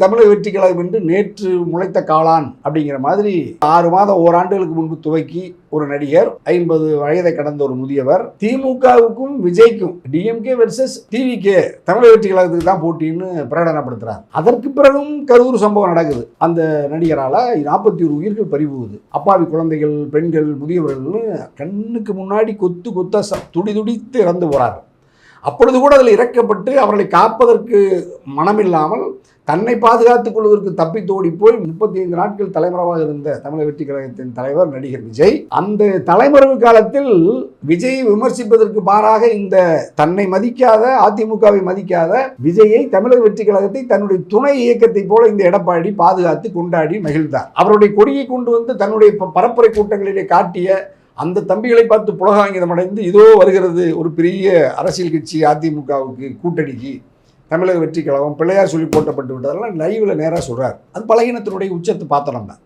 தமிழக வெற்றி கழகம் என்று நேற்று முளைத்த காளான் அப்படிங்கிற மாதிரி 6 மாதம் ஓராண்டுகளுக்கு முன்பு துவக்கி ஒரு நடிகர் 50 வயதை கடந்த ஒரு முதியவர் திமுகவுக்கும் விஜய்க்கும் டிஎம்கே வெர்சஸ் டிவிகே தமிழக வெற்றி கழகத்துக்கு தான் போட்டின்னு பிரகடனப்படுத்துறார். அதற்கு பிறகும் கரூர் சம்பவம் நடக்குது. அந்த நடிகரால 41 உயிர்கள் பறிபோகுது. அப்பாவி குழந்தைகள், பெண்கள், முதியவர்கள்னு கண்ணுக்கு முன்னாடி கொத்து கொத்த துடிதுடித்து இறந்து போறார். அப்பொழுது கூட அதில் இறக்கப்பட்டு அவர்களை காப்பதற்கு மனமில்லாமல் தன்னை பாதுகாத்துக் கொள்வதற்கு தப்பித்தோடி போய் 35 நாட்கள் தலைமறைவாக இருந்த தமிழக வெற்றி கழகத்தின் தலைவர் நடிகர் விஜய், அந்த தலைமறைவு காலத்தில் விஜயை விமர்சிப்பதற்கு மாறாக இந்த தன்னை மதிக்காத, அதிமுகவை மதிக்காத விஜயை, தமிழக வெற்றி கழகத்தை தன்னுடைய துணை இயக்கத்தை போல இந்த எடப்பாடி பாதுகாத்து கொண்டாடி மகிழ்ந்தார். அவருடைய கொடியை கொண்டு வந்து தன்னுடைய பரப்புரை கூட்டங்களிலே காட்டிய அந்த தம்பிகளை பார்த்து புலகாங்கிதம் அடைந்து இதோ வருகிறது ஒரு பெரிய அரசியல் கட்சி அதிமுகவுக்கு கூட்டணிக்கு தமிழக வெற்றி கழகம் பிள்ளையார் சொல்லி போட்டப்பட்டு விட்டதெல்லாம் லைவ்ல நேராக சொல்றார். அது பலகீனத்தினுடைய உச்சத்தை பார்த்தோம் நம்ம.